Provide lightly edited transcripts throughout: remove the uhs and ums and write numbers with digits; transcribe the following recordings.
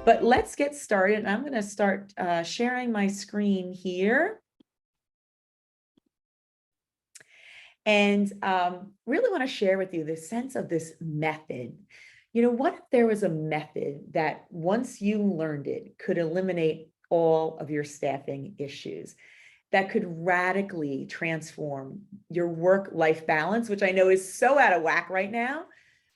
But let's get started. I'm going to start sharing my screen here. And really want to share with you the sense of this method. You know, what if there was a method that once you learned it could eliminate all of your staffing issues, that could radically transform your work-life balance, which I know is so out of whack right now,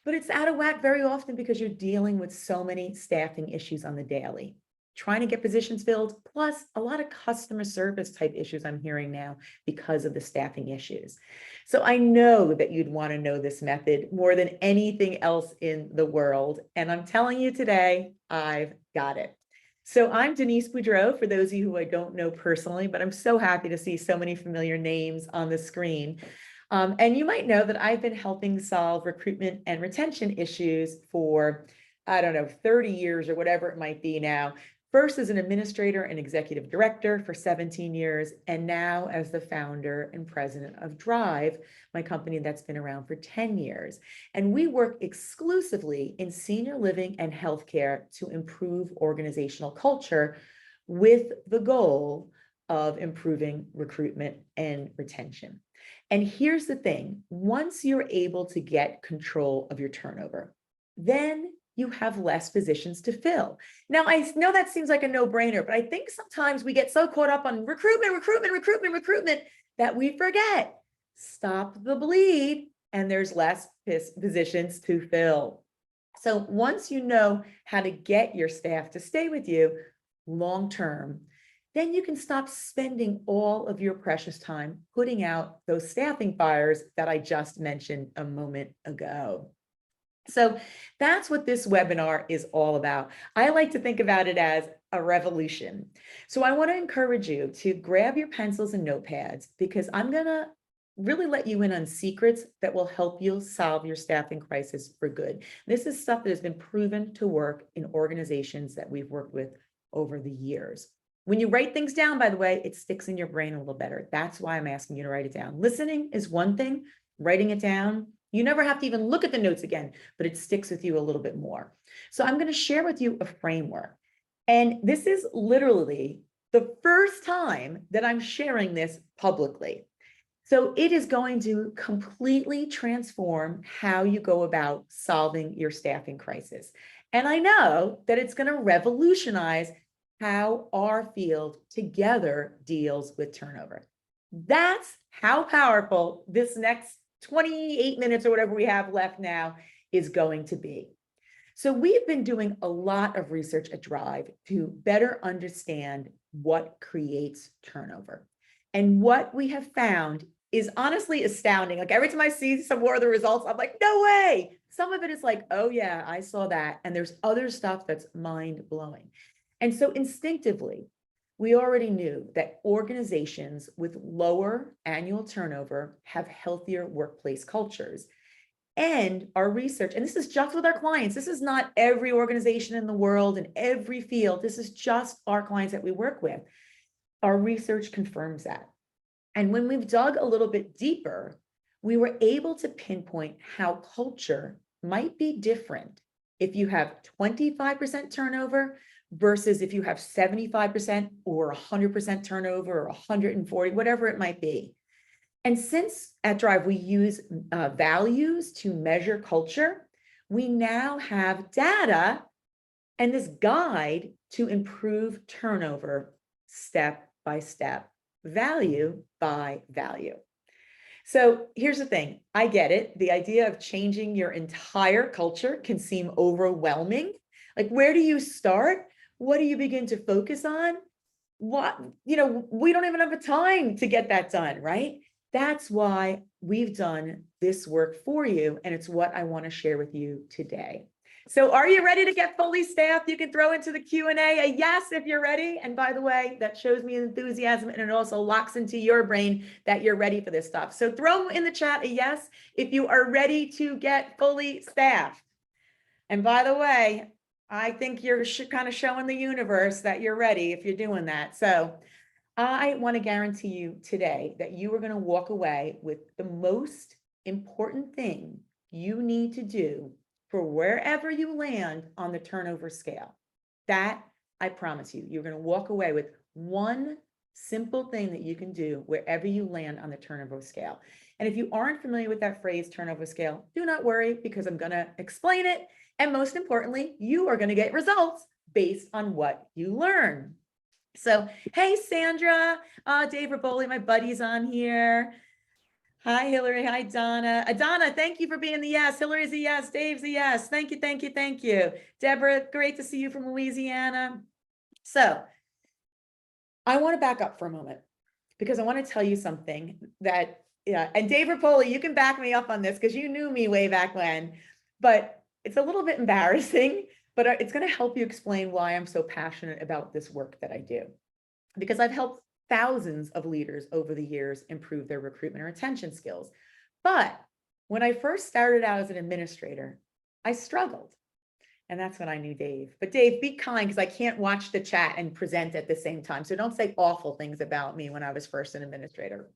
but it's out of whack very often because you're dealing with so many staffing issues on the daily, trying to get positions filled, plus a lot of customer service type issues I'm hearing now because of the staffing issues. So I know that you'd want to know this method more than anything else in the world. And I'm telling you today, I've got it. So I'm Denise Boudreau, for those of you who I don't know personally, but I'm so happy to see so many familiar names on the screen. And you might know that I've been helping solve recruitment and retention issues for, I don't know, 30 years or whatever it might be now. First as an administrator and executive director for 17 years, and now as the founder and president of Drive, my company that's been around for 10 years. And we work exclusively in senior living and healthcare to improve organizational culture with the goal of improving recruitment and retention. And here's the thing, once you're able to get control of your turnover, then you have less positions to fill. Now, I know that seems like a no-brainer, but I think sometimes we get so caught up on recruitment that we forget. Stop the bleed, and there's less positions to fill. So once you know how to get your staff to stay with you long-term, then you can stop spending all of your precious time putting out those staffing fires that I just mentioned a moment ago. So that's what this webinar is all about. I like to think about it as a revolution. So I want to encourage you to grab your pencils and notepads, because I'm going to really let you in on secrets that will help you solve your staffing crisis for good. This is stuff that has been proven to work in organizations that we've worked with over the years. When you write things down, by the way, it sticks in your brain a little better. That's why I'm asking you to write it down. Listening is one thing, writing it down, you never have to even look at the notes again, but it sticks with you a little bit more. So I'm going to share with you a framework. And this is literally the first time that I'm sharing this publicly. So it is going to completely transform how you go about solving your staffing crisis. And I know that it's going to revolutionize how our field together deals with turnover. That's how powerful this next 28 minutes or whatever we have left now is going to be. So we've been doing a lot of research at Drive to better understand what creates turnover. And what we have found is honestly astounding. Like every time I see some more of the results, I'm like, no way. Some of it is like, oh yeah, I saw that. And there's other stuff that's mind blowing. And so instinctively, we already knew that organizations with lower annual turnover have healthier workplace cultures. And our research, and this is just with our clients, this is not every organization in the world in every field, this is just our clients that we work with. Our research confirms that. And when we've dug a little bit deeper, we were able to pinpoint how culture might be different if you have 25% turnover versus if you have 75% or 100% turnover or 140, whatever it might be. And since at Drive we use values to measure culture, we now have data and this guide to improve turnover step by step, value by value. So here's the thing, I get it. The idea of changing your entire culture can seem overwhelming. Like, where do you start? What do you begin to focus on? What, we don't even have the time to get that done, right? That's why we've done this work for you, and it's what I want to share with you today. So are you ready to get fully staffed? You can throw into the Q&A a yes if you're ready. And by the way, that shows me enthusiasm, and it also locks into your brain that you're ready for this stuff. So throw in the chat a yes if you are ready to get fully staffed. And by the way, I think you're kind of showing the universe that you're ready if you're doing that. So I want to guarantee you today that you are going to walk away with the most important thing you need to do for wherever you land on the turnover scale. That, I promise you, you're going to walk away with one simple thing that you can do wherever you land on the turnover scale. And if you aren't familiar with that phrase, turnover scale, do not worry, because I'm going to explain it. And most importantly, you are going to get results based on what you learn. So, hey, Sandra, Dave Raboli, my buddy's on here. Hi, Hillary. Hi, Donna. Donna, thank you for being the yes. Hillary's a yes. Dave's a yes. Thank you, thank you, thank you. Deborah, great to see you from Louisiana. So I want to back up for a moment because I want to tell you something that, yeah, and Dave Rapoli, you can back me up on this because you knew me way back when, but it's a little bit embarrassing, but it's going to help you explain why I'm so passionate about this work that I do. Because I've helped thousands of leaders over the years improve their recruitment or retention skills. But when I first started out as an administrator, I struggled. And that's when I knew Dave. But Dave, be kind, because I can't watch the chat and present at the same time. So don't say awful things about me when I was first an administrator.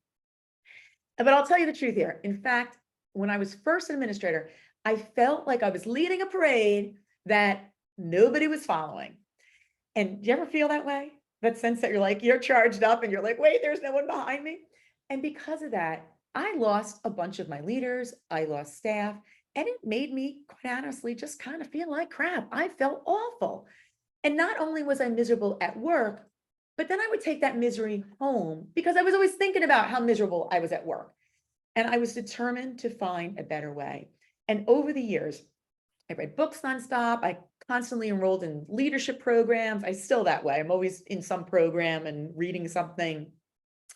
But I'll tell you the truth here. In fact, when I was first an administrator, I felt like I was leading a parade that nobody was following. And do you ever feel that way? That sense that you're like, you're charged up and you're like, wait, there's no one behind me. And because of that, I lost a bunch of my leaders. I lost staff. And it made me, quite honestly, just kind of feel like crap. I felt awful. And not only was I miserable at work, but then I would take that misery home because I was always thinking about how miserable I was at work. And I was determined to find a better way. And over the years, I read books nonstop. I constantly enrolled in leadership programs. I still that way. I'm always in some program and reading something.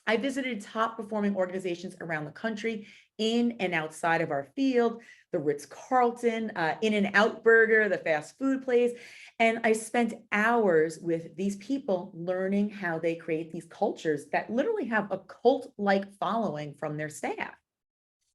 I visited top performing organizations around the country, in and outside of our field, the Ritz-Carlton, In-N-Out Burger, the fast food place. And I spent hours with these people learning how they create these cultures that literally have a cult-like following from their staff.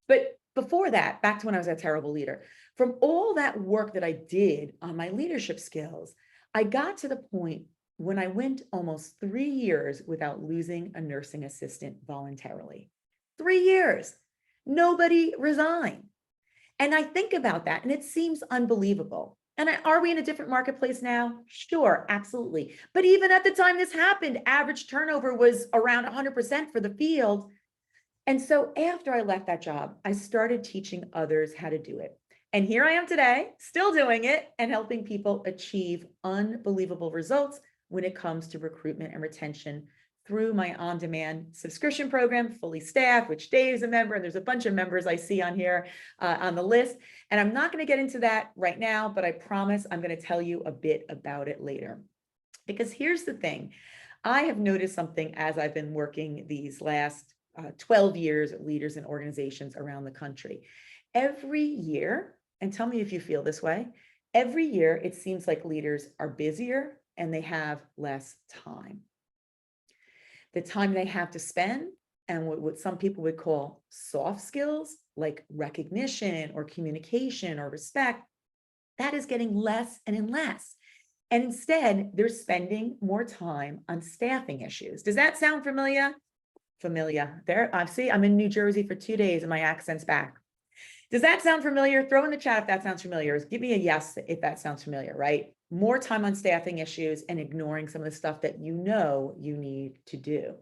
But before that, back to when I was a terrible leader, from all that work that I did on my leadership skills, I got to the point when I went almost 3 years without losing a nursing assistant voluntarily. 3 years, nobody resigned. And I think about that and it seems unbelievable. And are we in a different marketplace now? Sure, absolutely. But even at the time this happened, average turnover was around 100% for the field. And so after I left that job, I started teaching others how to do it. And here I am today, still doing it and helping people achieve unbelievable results when it comes to recruitment and retention through my on-demand subscription program, Fully Staffed, which Dave's a member, and there's a bunch of members I see on here on the list. And I'm not going to get into that right now, but I promise I'm going to tell you a bit about it later. Because here's the thing, I have noticed something as I've been working these last 12 years at leaders and organizations around the country. Every year, and tell me if you feel this way, every year it seems like leaders are busier and they have less time. The time they have to spend and what some people would call soft skills like recognition or communication or respect, that is getting less and less. And instead, they're spending more time on staffing issues. Does that sound familiar? Familiar. There, I see, I'm in New Jersey for 2 days and my accent's back. Does that sound familiar? Throw in the chat if that sounds familiar. Give me a yes if that sounds familiar, right? More time on staffing issues and ignoring some of the stuff that you know you need to do.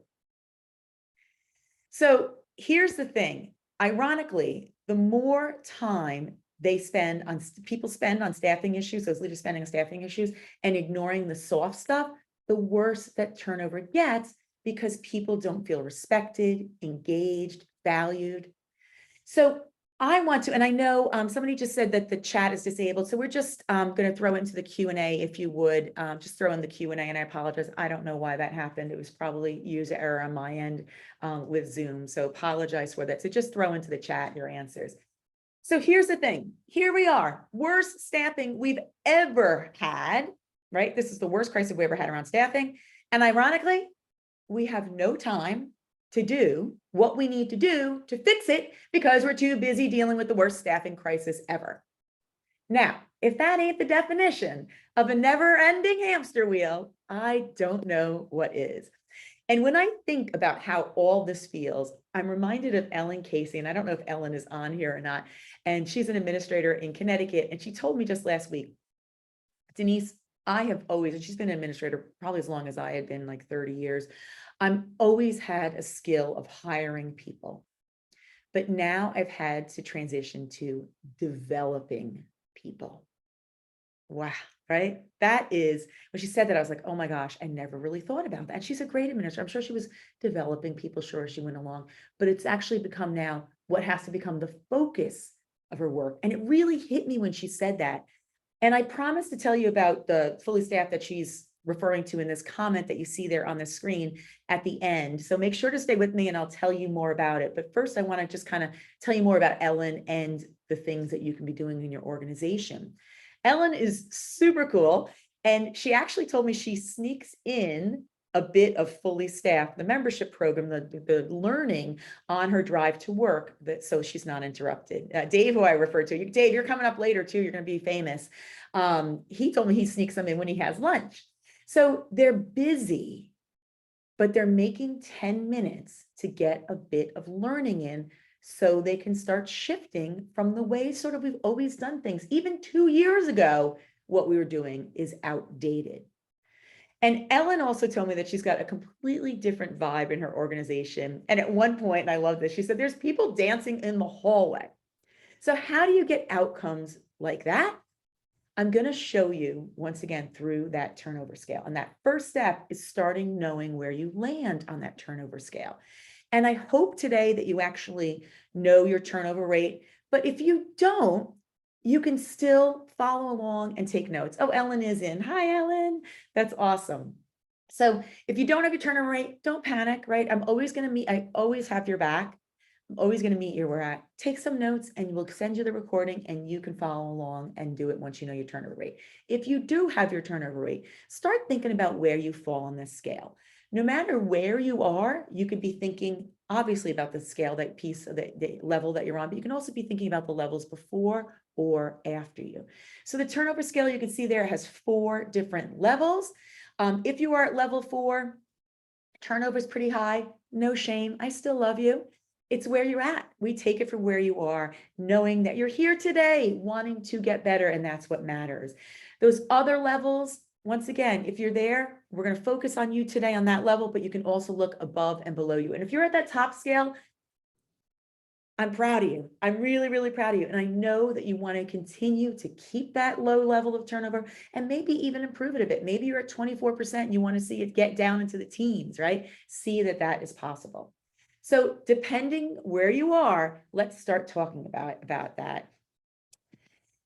So here's the thing. Ironically, the more time they spend on, people spend on staffing issues, those leaders spending on staffing issues and ignoring the soft stuff, the worse that turnover gets because people don't feel respected, engaged, valued. So I want to, and I know somebody just said that the chat is disabled. So we're just going to throw into the Q&A if you would, just throw in the Q&A, and I apologize. I don't know why that happened. It was probably user error on my end with Zoom. So apologize for that. So just throw into the chat your answers. So here's the thing. Here we are, worst staffing we've ever had, right? This is the worst crisis we ever had around staffing. And ironically, we have no time to do what we need to do to fix it because we're too busy dealing with the worst staffing crisis ever. Now, if that ain't the definition of a never-ending hamster wheel, I don't know what is. And when I think about how all this feels, I'm reminded of Ellen Casey, and I don't know if Ellen is on here or not, and she's an administrator in Connecticut, and she told me just last week, Denise, I have always, and she's been an administrator probably as long as I had been, like 30 years. I'm always had a skill of hiring people. But now I've had to transition to developing people. Wow, right? That is, when she said that, I was like, oh my gosh, I never really thought about that. And she's a great administrator. I'm sure she was developing people, sure, as she went along, but it's actually become now what has to become the focus of her work. And it really hit me when she said that. And I promised to tell you about the fully staffed that she's referring to in this comment that you see there on the screen at the end. So make sure to stay with me and I'll tell you more about it. But first, I want to just kind of tell you more about Ellen and the things that you can be doing in your organization. Ellen is super cool. And she actually told me she sneaks in a bit of fully staffed, the membership program, the learning on her drive to work, so she's not interrupted. Dave, who I referred to, Dave, you're coming up later too, you're going to be famous. He told me he sneaks them in when he has lunch. So they're busy, but they're making 10 minutes to get a bit of learning in so they can start shifting from the way sort of we've always done things. Even 2 years ago, what we were doing is outdated. And Ellen also told me that she's got a completely different vibe in her organization. And at one point, and I love this, she said, there's people dancing in the hallway. So how do you get outcomes like that? I'm going to show you once again through that turnover scale. And that first step is starting knowing where you land on that turnover scale. And I hope today that you actually know your turnover rate. But if you don't, you can still follow along and take notes. Oh, Ellen is in. Hi, Ellen. That's awesome. So if you don't have your turnover rate, don't panic, right? I'm always going to meet, I always have your back. I'm always going to meet you where at. Take some notes and we'll send you the recording and you can follow along and do it once you know your turnover rate. If you do have your turnover rate, start thinking about where you fall on this scale. No matter where you are, you could be thinking obviously about the scale, that piece of the level that you're on, but you can also be thinking about the levels before or after you. So the turnover scale you can see there has 4 different levels. If you are at level 4, turnover is pretty high, no shame. I still love you. It's where you're at. We take it from where you are, knowing that you're here today, wanting to get better, and that's what matters. Those other levels, once again, if you're there, we're going to focus on you today on that level, but you can also look above and below you. And if you're at that top scale, I'm proud of you. I'm really, really proud of you. And I know that you want to continue to keep that low level of turnover and maybe even improve it a bit. Maybe you're at 24% and you want to see it get down into the teens, right? See that that is possible. So depending where you are, let's start talking about that.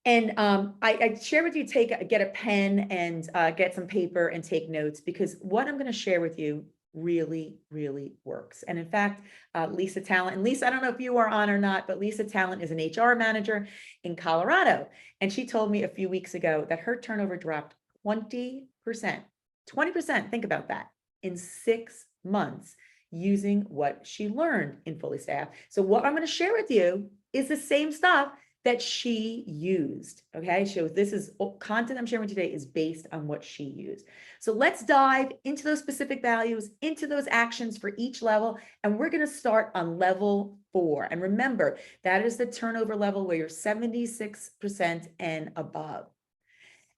And I share with you, get a pen and get some paper and take notes, because what I'm going to share with you really, really works. And in fact, Lisa Talent, and Lisa, I don't know if you are on or not, but Lisa Talent is an HR manager in Colorado. And she told me a few weeks ago that her turnover dropped 20%, 20%, think about that, in 6 months using what she learned in Fully Staffed. So what I'm going to share with you is the same stuff that she used. Okay, so this is content I'm sharing today is based on what she used. So let's dive into those specific values, into those actions for each level. And we're going to start on level 4. And remember, that is the turnover level where you're 76% and above.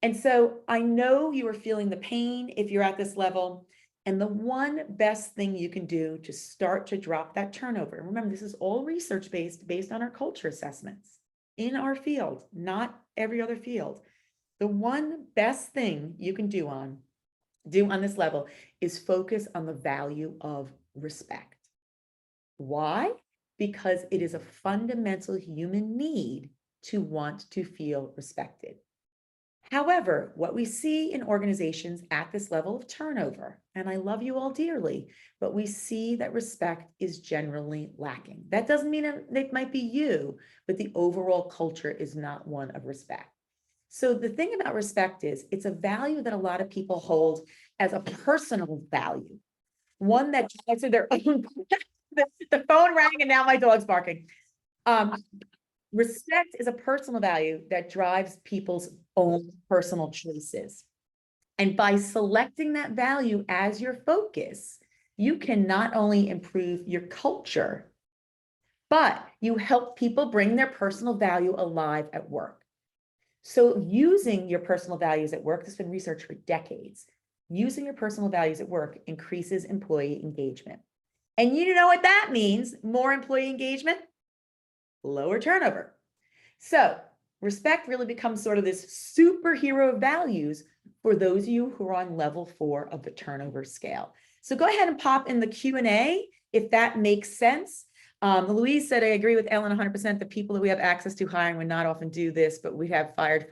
And so I know you are feeling the pain if you're at this level. And the one best thing you can do to start to drop that turnover, and remember, this is all research-based, based on our culture assessments in our field, not every other field. The one best thing you can do on this level is focus on the value of respect. Why? Because it is a fundamental human need to want to feel respected. However, what we see in organizations at this level of turnover, and I love you all dearly, but we see that respect is generally lacking. That doesn't mean it might be you, but the overall culture is not one of respect. So the thing about respect is it's a value that a lot of people hold as a personal value, one that drives to their own. The phone rang and now my dog's barking. Respect is a personal value that drives people's own personal choices. And by selecting that value as your focus, you can not only improve your culture, but you help people bring their personal value alive at work. So using your personal values at work, this has been researched for decades. Using your personal values at work increases employee engagement. And you know what that means? More employee engagement, lower turnover. So respect really becomes sort of this superhero of values for those of you who are on level 4 of the turnover scale. So go ahead and pop in the Q&A if that makes sense. Louise said, I agree with Ellen 100%. The people that we have access to hiring would not often do this, but we have hired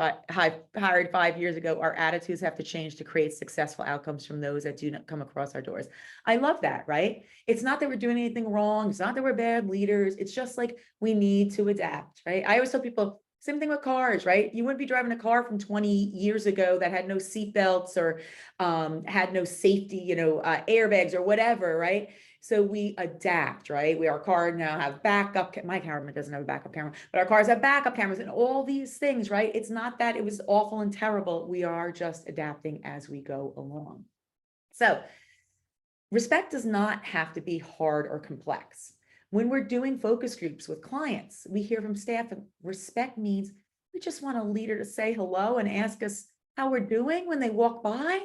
5 years ago. Our attitudes have to change to create successful outcomes from those that do not come across our doors. I love that, right? It's not that we're doing anything wrong. It's not that we're bad leaders. It's just like we need to adapt, right? I always tell people, same thing with cars, right? You wouldn't be driving a car from 20 years ago that had no seatbelts or had no safety, airbags or whatever, right? So we adapt, right? Our cars now have backup. My camera doesn't have a backup camera, but our cars have backup cameras and all these things, right? It's not that it was awful and terrible. We are just adapting as we go along. So respect does not have to be hard or complex. When we're doing focus groups with clients, we hear from staff and respect means we just want a leader to say hello and ask us how we're doing when they walk by.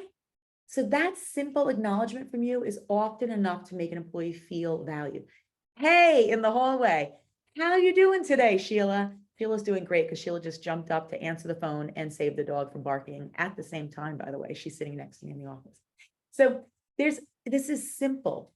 So that simple acknowledgement from you is often enough to make an employee feel valued. Hey, in the hallway, how are you doing today, Sheila? Sheila's doing great because Sheila just jumped up to answer the phone and save the dog from barking at the same time, by the way. She's sitting next to me in the office. So this is simple,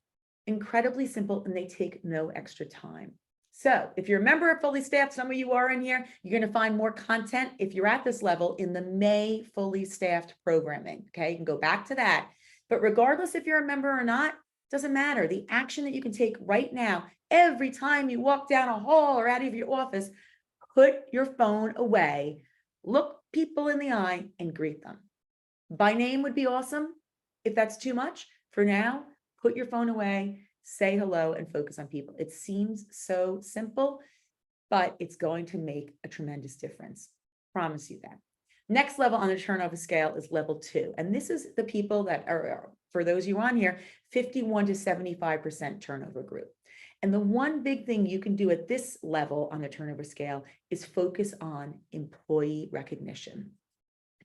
incredibly simple, and they take no extra time. So if you're a member of Fully Staffed, some of you are in here, you're going to find more content if you're at this level in the May Fully Staffed programming. Okay, you can go back to that. But regardless if you're a member or not, doesn't matter. The action that you can take right now, every time you walk down a hall or out of your office, put your phone away, look people in the eye and greet them. By name would be awesome. If that's too much, for now, put your phone away, say hello, and focus on people. It seems so simple, but it's going to make a tremendous difference. Promise you that. Next level on the turnover scale is level 2. And this is the people that are, for those of you on here, 51 to 75% turnover group. And the one big thing you can do at this level on the turnover scale is focus on employee recognition.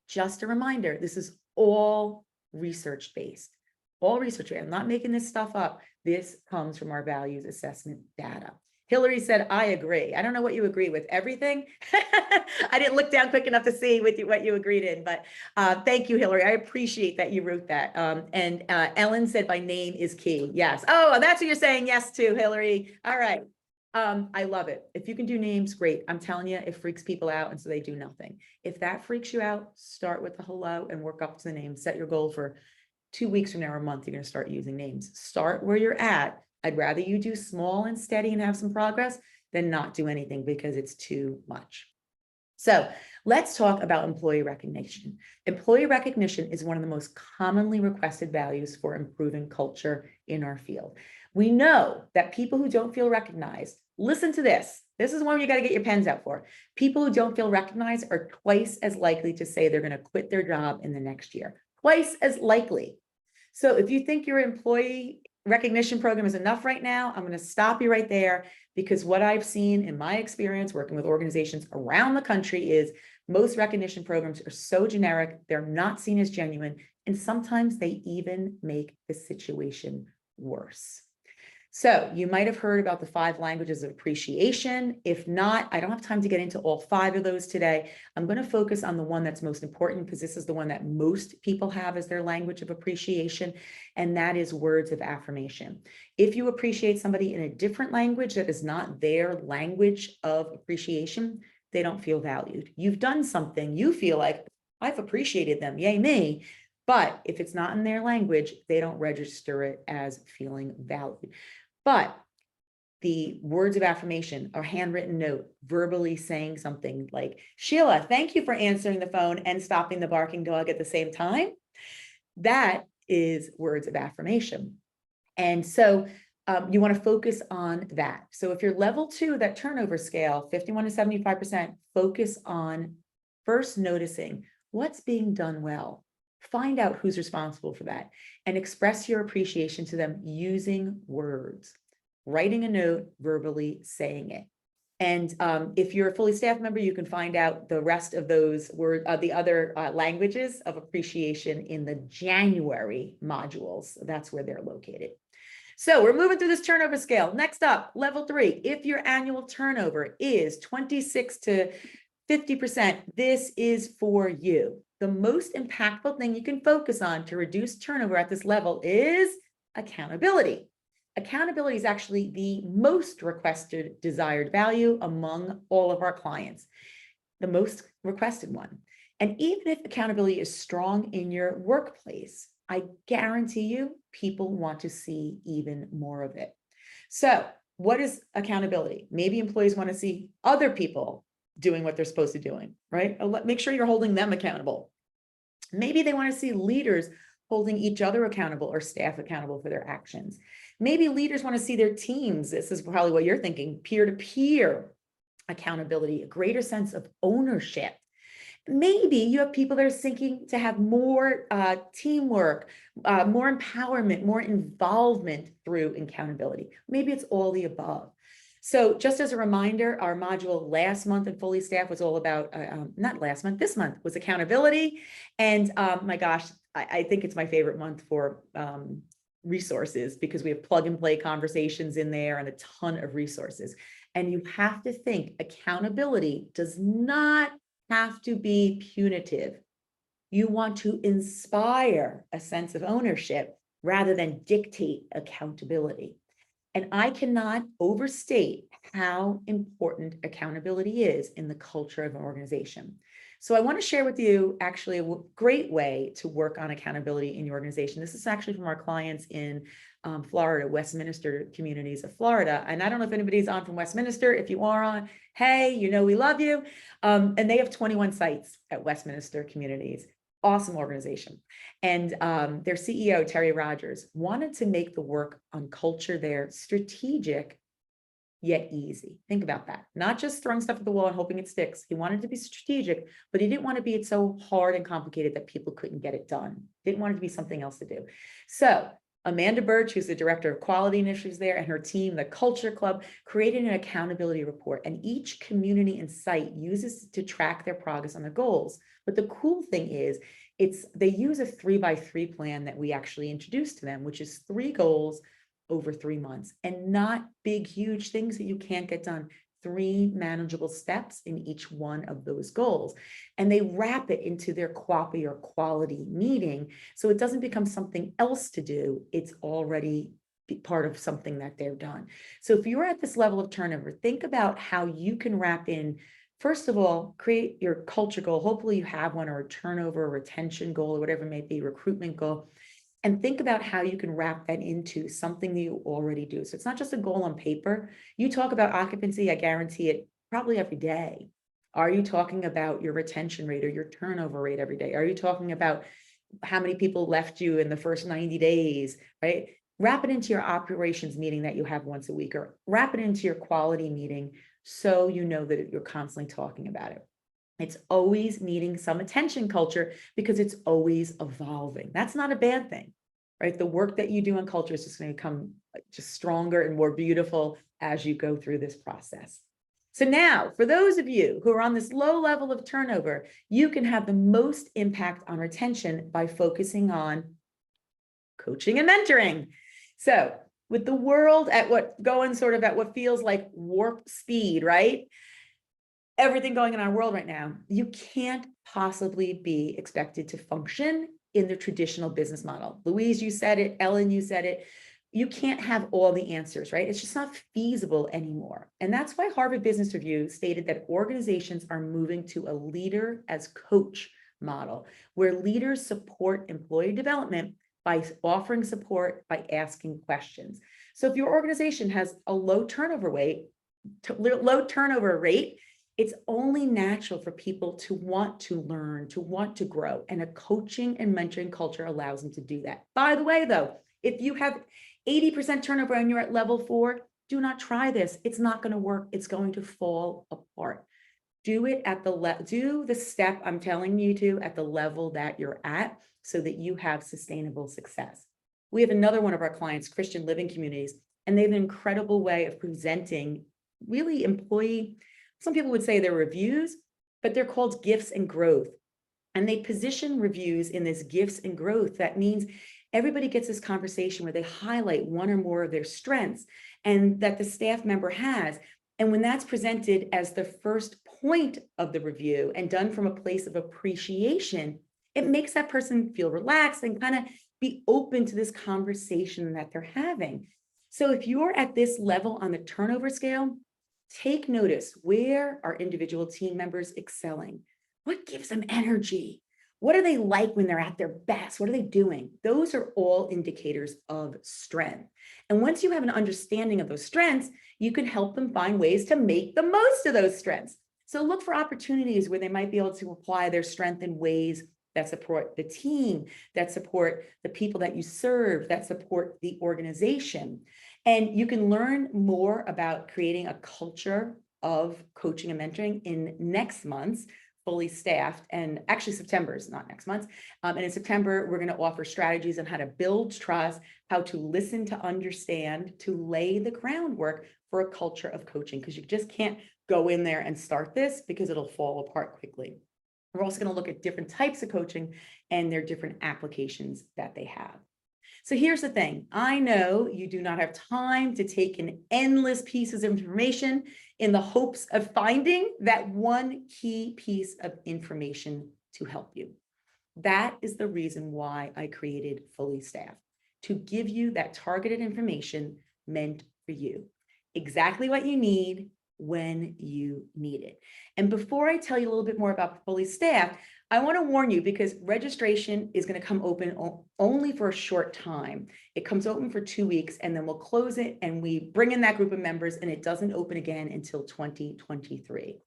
Just a reminder, this is all research-based. All research. I'm not making this stuff up. This comes from our values assessment data. Hillary said, I agree. I don't know what you agree with. Everything? I didn't look down quick enough to see what you agreed in, but thank you, Hillary. I appreciate that you wrote that. And Ellen said, my name is key. Yes. Oh, that's what you're saying yes to, Hillary. All right. I love it. If you can do names, great. I'm telling you, it freaks people out, and so they do nothing. If that freaks you out, start with the hello and work up to the name. Set your goal for 2 weeks from now or a month, you're going to start using names. Start where you're at. I'd rather you do small and steady and have some progress than not do anything because it's too much. So let's talk about employee recognition. Employee recognition is one of the most commonly requested values for improving culture in our field. We know that people who don't feel recognized, listen to this. This is one you got to get your pens out for. People who don't feel recognized are twice as likely to say they're going to quit their job in the next year. Twice as likely. So if you think your employee recognition program is enough right now, I'm going to stop you right there, because what I've seen in my experience working with organizations around the country is most recognition programs are so generic, they're not seen as genuine, and sometimes they even make the situation worse. So you might have heard about the 5 languages of appreciation. If not, I don't have time to get into all 5 of those today. I'm going to focus on the one that's most important because this is the one that most people have as their language of appreciation, and that is words of affirmation. If you appreciate somebody in a different language that is not their language of appreciation, they don't feel valued. You've done something, you feel like, I've appreciated them, yay me. But if it's not in their language, they don't register it as feeling valued. But the words of affirmation, a handwritten note, verbally saying something like, Sheila, thank you for answering the phone and stopping the barking dog at the same time. That is words of affirmation. And so you want to focus on that. So if you're level 2, that turnover scale, 51 to 75%, focus on first noticing what's being done well. Find out who's responsible for that and express your appreciation to them using words, writing a note, verbally saying it. And if you're a fully staffed member, you can find out the rest of those the other languages of appreciation in the January modules. That's where they're located. So we're moving through this turnover scale. Next up, level 3. If your annual turnover is 26 to 50%, this is for you. The most impactful thing you can focus on to reduce turnover at this level is accountability. Accountability is actually the most requested desired value among all of our clients, the most requested one. And even if accountability is strong in your workplace, I guarantee you people want to see even more of it. So what is accountability? Maybe employees want to see other people doing what they're supposed to be doing, right? Make sure you're holding them accountable. Maybe they want to see leaders holding each other accountable or staff accountable for their actions. Maybe leaders want to see their teams. This is probably what you're thinking, peer-to-peer accountability, a greater sense of ownership. Maybe you have people that are seeking to have more teamwork, more empowerment, more involvement through accountability. Maybe it's all the above. So just as a reminder, our module last month in Fully Staffed was all about, not last month, this month was accountability. And my gosh, I think it's my favorite month for resources because we have plug and play conversations in there and a ton of resources. And you have to think accountability does not have to be punitive. You want to inspire a sense of ownership rather than dictate accountability. And I cannot overstate how important accountability is in the culture of an organization. So I want to share with you actually a great way to work on accountability in your organization. This is actually from our clients in Florida, Westminster communities of Florida. And I don't know if anybody's on from Westminster. If you are on, hey, you know we love you. And they have 21 sites at Westminster communities. Awesome organization. And their CEO, Terry Rogers, wanted to make the work on culture there strategic yet easy. Think about that. Not just throwing stuff at the wall and hoping it sticks. He wanted to be strategic, but he didn't want to be so hard and complicated that people couldn't get it done. Didn't want it to be something else to do. So Amanda Birch, who's the director of quality initiatives there, and her team, the Culture Club, created an accountability report, and each community and site uses it to track their progress on their goals. But the cool thing is, they use a 3x3 plan that we actually introduced to them, which is 3 goals over 3 months, and not big, huge things that you can't get done. 3 manageable steps in each one of those goals. And they wrap it into their QAPI or quality meeting. So it doesn't become something else to do. It's already part of something that they've done. So if you're at this level of turnover, think about how you can wrap in. First of all, create your culture goal. Hopefully you have one, or a turnover, or retention goal, or whatever it may be, recruitment goal. And think about how you can wrap that into something that you already do. So it's not just a goal on paper. You talk about occupancy, I guarantee it, probably every day. Are you talking about your retention rate or your turnover rate every day? Are you talking about how many people left you in the first 90 days, right? Wrap it into your operations meeting that you have once a week, or wrap it into your quality meeting so you know that you're constantly talking about it. It's always needing some attention culture because it's always evolving. That's not a bad thing, right? The work that you do on culture is just going to become just stronger and more beautiful as you go through this process. So now, for those of you who are on this low level of turnover, you can have the most impact on retention by focusing on coaching and mentoring. So with the world at what feels like warp speed, right? Everything going in our world right now, you can't possibly be expected to function in the traditional business model. Louise, you said it. Ellen, you said it. You can't have all the answers, right? It's just not feasible anymore. And that's why Harvard Business Review stated that organizations are moving to a leader as coach model, where leaders support employee development by offering support, by asking questions. So if your organization has a low turnover rate, it's only natural for people to want to learn, to want to grow, and a coaching and mentoring culture allows them to do that. By the way, though, if you have 80% turnover and you're at level 4, do not try this. It's not going to work. It's going to fall apart. Do it at do the step I'm telling you to at the level that you're at so that you have sustainable success. We have another one of our clients, Christian Living Communities, and they have an incredible way of presenting really employee, some people would say they're reviews, but they're called gifts and growth. And they position reviews in this gifts and growth. That means everybody gets this conversation where they highlight one or more of their strengths and that the staff member has. And when that's presented as the first point of the review and done from a place of appreciation, it makes that person feel relaxed and kind of be open to this conversation that they're having. So if you're at this level on the turnover scale, take notice, where are individual team members excelling? What gives them energy? What are they like when they're at their best? What are they doing? Those are all indicators of strength. And once you have an understanding of those strengths, you can help them find ways to make the most of those strengths. So look for opportunities where they might be able to apply their strength in ways that support the team, that support the people that you serve, that support the organization. And you can learn more about creating a culture of coaching and mentoring in next month's Fully Staffed, and actually September is not next month. And in September, we're going to offer strategies on how to build trust, how to listen to understand, to lay the groundwork for a culture of coaching, because you just can't go in there and start this because it'll fall apart quickly. We're also going to look at different types of coaching and their different applications that they have. So here's the thing. I know you do not have time to take in endless pieces of information in the hopes of finding that one key piece of information to help you. That is the reason why I created Fully Staffed, to give you that targeted information meant for you. Exactly what you need when you need it. And before I tell you a little bit more about Fully Staffed, I want to warn you, because registration is going to come open only for a short time. It comes open for 2 weeks, and then we'll close it and we bring in that group of members, and it doesn't open again until 2023.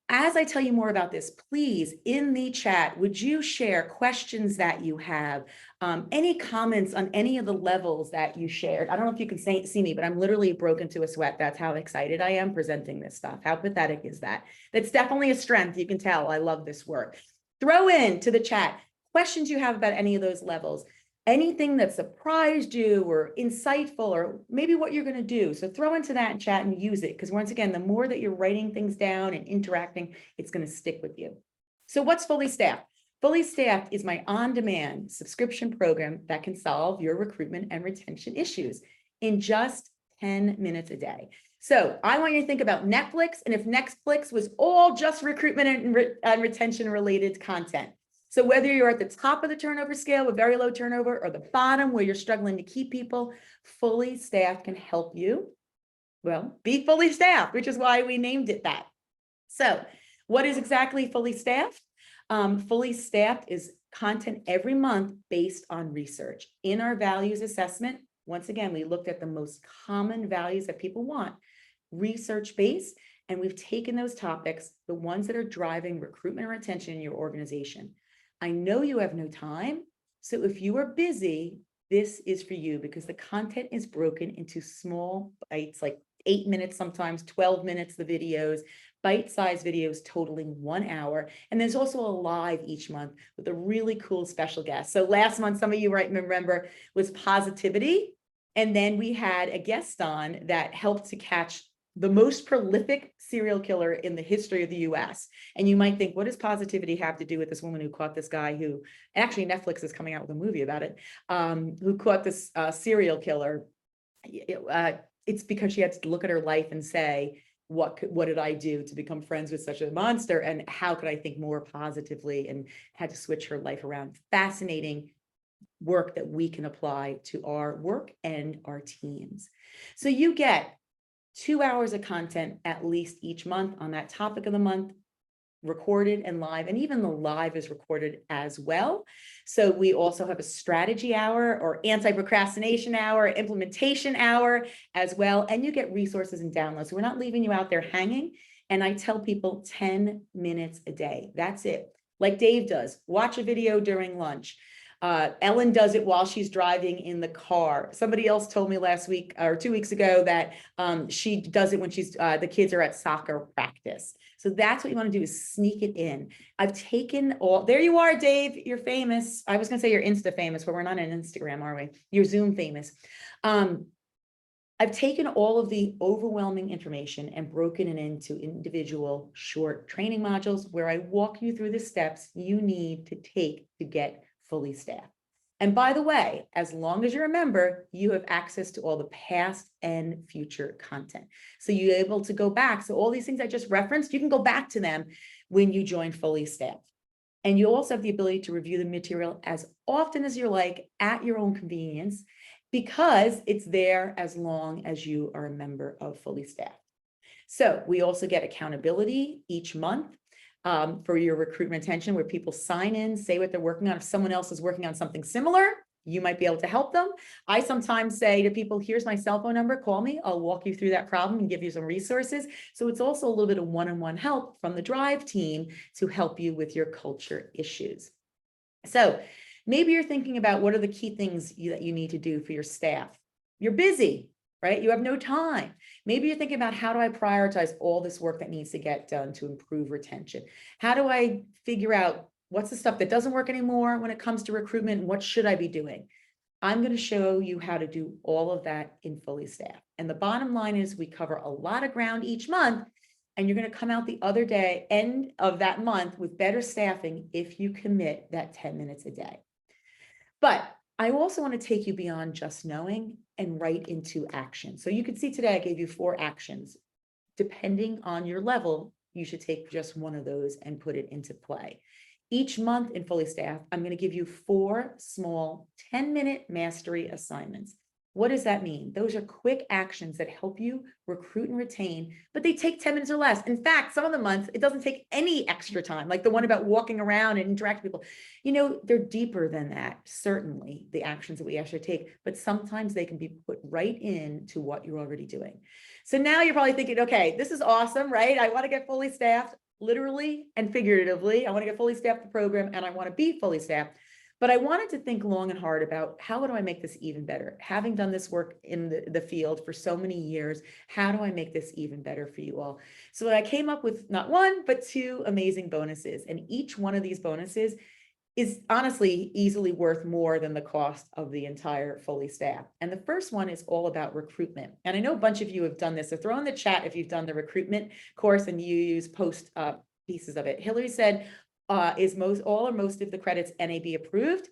As I tell you more about this, please, in the chat, would you share questions that you have, any comments on any of the levels that you shared? I don't know if you can see me, but I'm literally broken to a sweat. That's how excited I am presenting this stuff. How pathetic is that? That's definitely a strength. You can tell I love this work. Throw into the chat questions you have about any of those levels. Anything that surprised you or insightful, or maybe what you're going to do. So throw into that chat and use it, because once again, the more that you're writing things down and interacting, it's going to stick with you. So what's Fully Staffed? Fully Staffed is my on-demand subscription program that can solve your recruitment and retention issues in just 10 minutes a day. So I want you to think about Netflix, and if Netflix was all just recruitment and retention related content. So whether you're at the top of the turnover scale with very low turnover, or the bottom where you're struggling to keep people, Fully Staffed can help you, well, be fully staffed, which is why we named it that. So what is exactly Fully Staffed? Fully Staffed is content every month based on research. In our values assessment, once again, we looked at the most common values that people want, research-based, and we've taken those topics, the ones that are driving recruitment and retention in your organization. I know you have no time, so if you are busy, this is for you, because the content is broken into small bites, like 8 minutes, sometimes 12 minutes, the videos, bite-sized videos totaling 1 hour. And there's also a live each month with a really cool special guest. So last month, some of you might remember, was positivity. And then we had a guest on that helped to catch the most prolific serial killer in the history of the US. And you might think, what does positivity have to do with this woman who caught this guy who, actually Netflix is coming out with a movie about it, who caught this serial killer? It's because she had to look at her life and say, what did I do to become friends with such a monster? And how could I think more positively? And had to switch her life around. Fascinating work that we can apply to our work and our teams. So you get 2 hours of content at least each month on that topic of the month, recorded and live, and even the live is recorded as well. So we also have a strategy hour, or anti-procrastination hour, implementation hour as well, and you get resources and downloads. So we're not leaving you out there hanging. And I tell people 10 minutes a day. That's it. Like Dave does, watch a video during lunch. Ellen does it while she's driving in the car. Somebody else told me last week or 2 weeks ago that she does it when she's the kids are at soccer practice. So that's what you want to do, is sneak it in. I've taken all, there you are, Dave, you're famous. I was going to say you're Insta famous, but we're not on Instagram, are we? You're Zoom famous. I've taken all of the overwhelming information and broken it into individual short training modules where I walk you through the steps you need to take to get fully staffed. And by the way, as long as you're a member, you have access to all the past and future content. So you're able to go back. So all these things I just referenced, you can go back to them when you join fully staffed. And you'll also have the ability to review the material as often as you like at your own convenience, because it's there as long as you are a member of fully staffed. So we also get accountability each month for your recruitment retention, where people sign in, say what they're working on. If someone else is working on something similar, you might be able to help them. I sometimes say to people, here's my cell phone number, call me. I'll walk you through that problem and give you some resources. So it's also a little bit of one-on-one help from the Drive team to help you with your culture issues. So maybe you're thinking about what are the key things that you need to do for your staff. You're busy, right? You have no time. Maybe you're thinking about, how do I prioritize all this work that needs to get done to improve retention? How do I figure out what's the stuff that doesn't work anymore when it comes to recruitment? What should I be doing? I'm going to show you how to do all of that in fully staffed. And the bottom line is we cover a lot of ground each month, and you're going to come out the other day, end of that month, with better staffing if you commit that 10 minutes a day. But I also want to take you beyond just knowing and right into action. So you can see today I gave you 4 actions. Depending on your level, you should take just one of those and put it into play. Each month in fully staffed, I'm going to give you 4 small 10-minute mastery assignments. What does that mean? Those are quick actions that help you recruit and retain, but they take 10 minutes or less. In fact, some of the months, it doesn't take any extra time, like the one about walking around and interacting with people. You know, they're deeper than that, certainly, the actions that we actually take, but sometimes they can be put right into what you're already doing. So now you're probably thinking, okay, this is awesome, right? I want to get fully staffed, literally and figuratively. I want to get fully staffed the program, and I want to be fully staffed. But I wanted to think long and hard about, how do I make this even better? Having done this work in the field for so many years, how do I make this even better for you all? So I came up with not 1, but 2 amazing bonuses. And each one of these bonuses is honestly easily worth more than the cost of the entire fully staffed. And the first one is all about recruitment. And I know a bunch of you have done this. So throw in the chat if you've done the recruitment course and you use post pieces of it. Hillary said, is all or most of the credits NAB approved?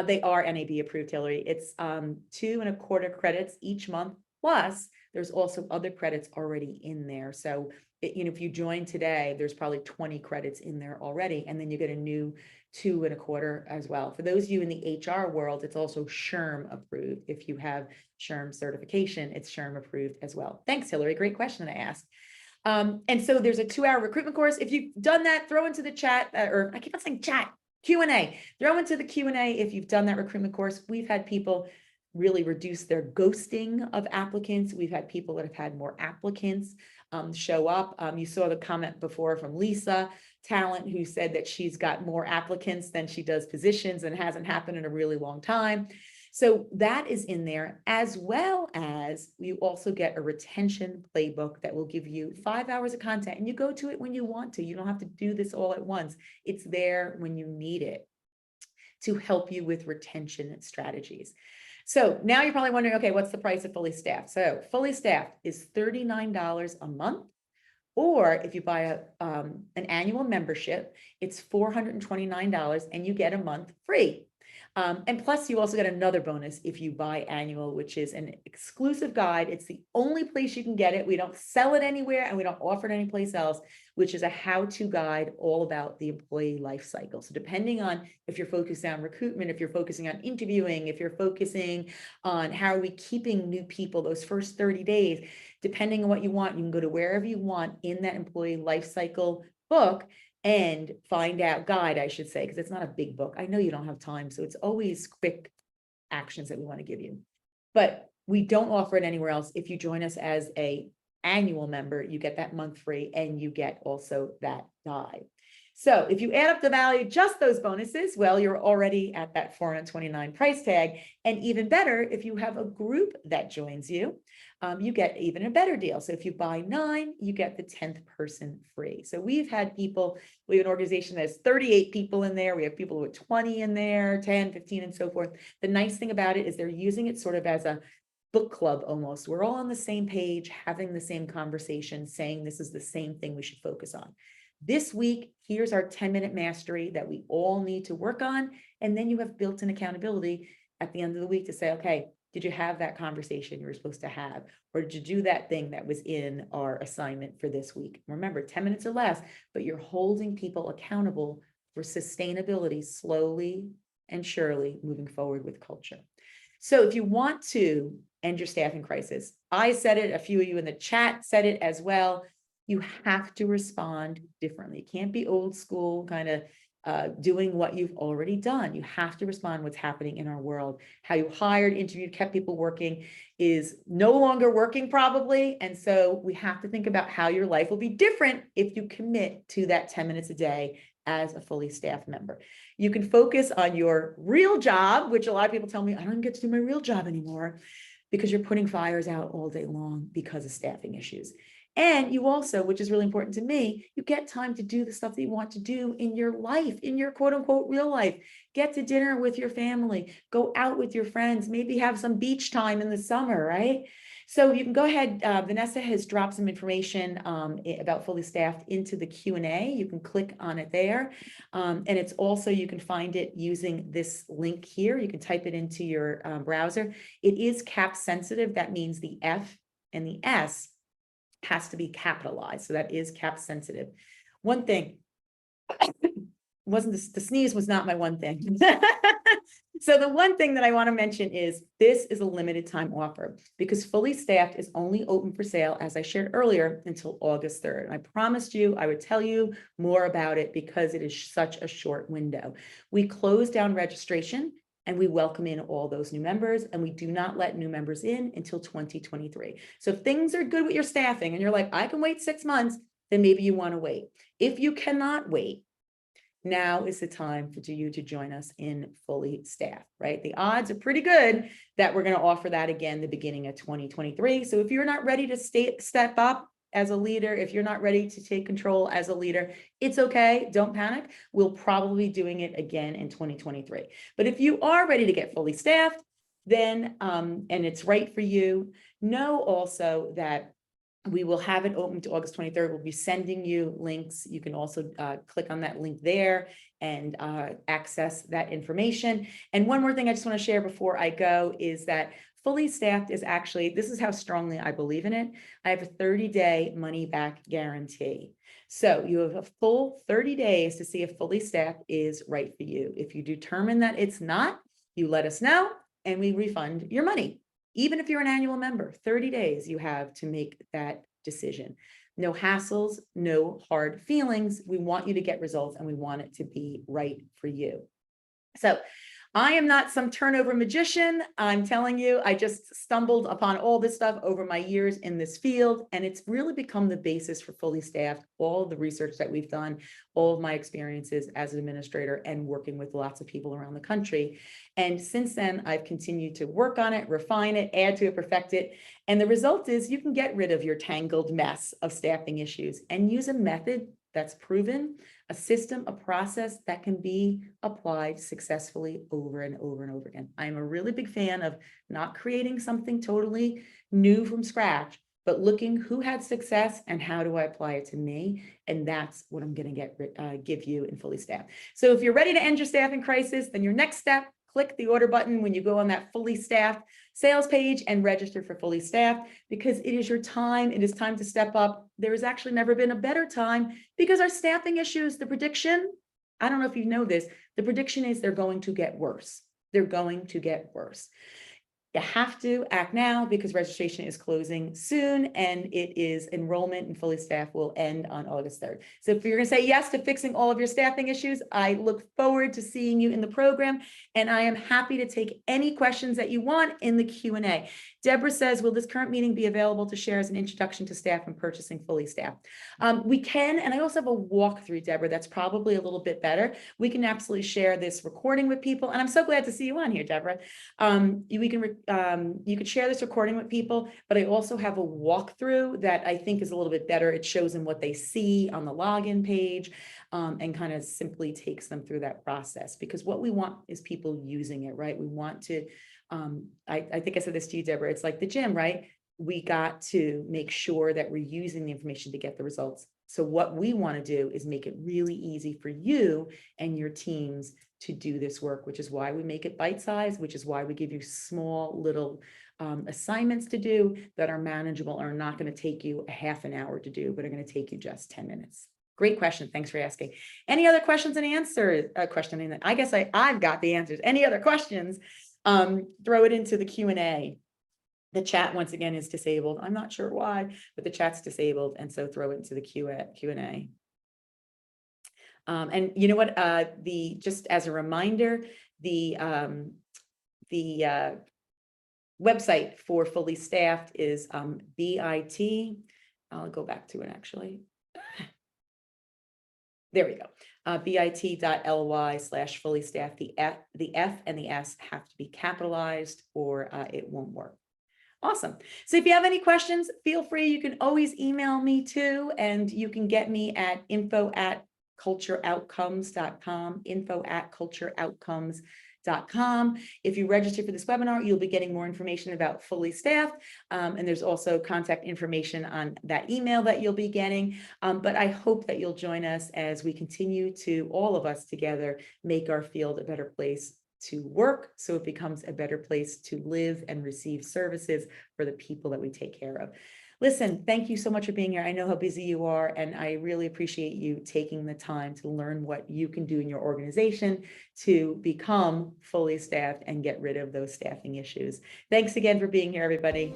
They are NAB approved, Hillary. It's 2.25 credits each month. Plus, there's also other credits already in there. So, if you join today, there's probably 20 credits in there already. And then you get a new 2.25 as well. For those of you in the HR world, it's also SHRM approved. If you have SHRM certification, it's SHRM approved as well. Thanks, Hillary. Great question that I asked. And so there's a 2-hour recruitment course. If you've done that, throw into the chat, or I keep on saying chat, Q&A. Throw into the Q&A if you've done that recruitment course. We've had people really reduce their ghosting of applicants. We've had people that have had more applicants show up. You saw the comment before from Lisa Talent, who said that she's got more applicants than she does positions, and hasn't happened in a really long time. So that is in there, as well as you also get a retention playbook that will give you 5 hours of content, and you go to it when you want to. You don't have to do this all at once. It's there when you need it to help you with retention strategies. So now you're probably wondering, okay, what's the price of fully staffed? So fully staffed is $39 a month. Or if you buy an annual membership, it's $429 and you get a month free. And plus you also get another bonus if you buy annual, which is an exclusive guide. It's the only place you can get it. We don't sell it anywhere and we don't offer it anyplace else, which is a how-to guide all about the employee life cycle. So depending on if you're focused on recruitment, if you're focusing on interviewing, if you're focusing on how are we keeping new people those first 30 days, depending on what you want, you can go to wherever you want in that employee life cycle book and find out, guide, I should say, because it's not a big book. I know you don't have time, so it's always quick actions that we want to give you. But we don't offer it anywhere else. If you join us as an annual member, you get that month free and you get also that guide. So if you add up the value, just those bonuses, well, you're already at that $429 price tag. And even better, if you have a group that joins you, you get even a better deal. So if you buy 9, you get the 10th person free. So we've had people, we have an organization that has 38 people in there. We have people with 20 in there, 10, 15, and so forth. The nice thing about it is they're using it sort of as a book club almost. We're all on the same page, having the same conversation, saying this is the same thing we should focus on. This week, here's our 10-minute mastery that we all need to work on. And then you have built-in accountability at the end of the week to say, okay, did you have that conversation you were supposed to have? Or did you do that thing that was in our assignment for this week? Remember, 10 minutes or less, but you're holding people accountable for sustainability slowly and surely moving forward with culture. So if you want to end your staffing crisis, I said it, a few of you in the chat said it as well, you have to respond differently. It can't be old school kind of doing what you've already done. You have to respond what's happening in our world. How you hired, interviewed, kept people working is no longer working probably. And so we have to think about how your life will be different if you commit to that 10 minutes a day as a fully staffed member. You can focus on your real job, which a lot of people tell me, I don't get to do my real job anymore, because you're putting fires out all day long because of staffing issues. And you also, which is really important to me, you get time to do the stuff that you want to do in your life, in your quote unquote real life. Get to dinner with your family, go out with your friends, maybe have some beach time in the summer, right? So you can go ahead, Vanessa has dropped some information about fully staffed into the Q&A. You can click on it there. And it's also, you can find it using this link here. You can type it into your browser. It is cap sensitive. That means the F and the S has to be capitalized. So that is cap sensitive. One thing, wasn't the sneeze was not my one thing. So the one thing that I want to mention is this is a limited time offer because fully staffed is only open for sale, as I shared earlier, until August 3rd. And I promised you I would tell you more about it because it is such a short window. We close down registration and we welcome in all those new members, and we do not let new members in until 2023. So if things are good with your staffing and you're like, I can wait 6 months, then maybe you want to wait. If you cannot wait, now is the time for you to join us in fully staffed, right? The odds are pretty good that we're going to offer that again the beginning of 2023. So if you're not ready to step up as a leader, if you're not ready to take control as a leader, it's okay. Don't panic. We'll probably be doing it again in 2023. But if you are ready to get fully staffed, then, and it's right for you, know also that we will have it open to August 23rd. We'll be sending you links. You can also click on that link there and access that information. And one more thing I just want to share before I go is that fully staffed is actually, this is how strongly I believe in it. I have a 30-day money back guarantee. So you have a full 30 days to see if fully staffed is right for you. If you determine that it's not, you let us know and we refund your money. Even if you're an annual member, 30 days you have to make that decision. No hassles, no hard feelings. We want you to get results and we want it to be right for you. So I am not some turnover magician. I'm telling you, I just stumbled upon all this stuff over my years in this field, and it's really become the basis for fully staffed, all the research that we've done, all of my experiences as an administrator and working with lots of people around the country. And since then, I've continued to work on it, refine it, add to it, perfect it. And the result is you can get rid of your tangled mess of staffing issues and use a method that's proven, a system, a process that can be applied successfully over and over and over again. I'm a really big fan of not creating something totally new from scratch, but looking who had success and how do I apply it to me? And that's what I'm going to give you in fully staffed. So if you're ready to end your staffing crisis, then your next step, click the order button when you go on that fully staffed sales page and register for fully staffed, because it is your time. It is time to step up. There has actually never been a better time because our staffing issues, the prediction, I don't know if you know this, the prediction is they're going to get worse. They're going to get worse. You have to act now because registration is closing soon, and it is enrollment and fully staffed will end on August 3rd. So if you're going to say yes to fixing all of your staffing issues, I look forward to seeing you in the program, and I am happy to take any questions that you want in the Q&A. Deborah says, will this current meeting be available to share as an introduction to staff and purchasing fully staffed? We can, and I also have a walkthrough, Deborah, that's probably a little bit better. We can absolutely share this recording with people, and I'm so glad to see you on here, Deborah. You could share this recording with people, but I also have a walkthrough that I think is a little bit better. It shows them what they see on the login page and kind of simply takes them through that process, because what we want is people using it, right? We want to I think I said this to you, Deborah, it's like the gym, right? We got to make sure that we're using the information to get the results. So what we want to do is make it really easy for you and your teams to do this work, which is why we make it bite-sized, which is why we give you small little assignments to do that are manageable, are not going to take you a half an hour to do, but are going to take you just 10 minutes. Great question. Thanks for asking. Any other questions and answers? I guess I've got the answers. Any other questions? Throw it into the Q&A. The chat, once again, is disabled. I'm not sure why, but the chat's disabled. And so throw it into the Q&A. And you know what, just as a reminder, the website for Fully Staffed is BIT. I'll go back to it actually. There we go. bit.ly/fully staffed. The F and the S have to be capitalized or it won't work. Awesome. So if you have any questions, feel free. You can always email me too, and you can get me at info@cultureoutcomes.com, info@cultureoutcomes.com. If you register for this webinar, you'll be getting more information about Fully Staffed. And there's also contact information on that email that you'll be getting. But I hope that you'll join us as we continue to, all of us together, make our field a better place to work, so it becomes a better place to live and receive services for the people that we take care of. Listen, thank you so much for being here. I know how busy you are, and I really appreciate you taking the time to learn what you can do in your organization to become fully staffed and get rid of those staffing issues. Thanks again for being here, everybody.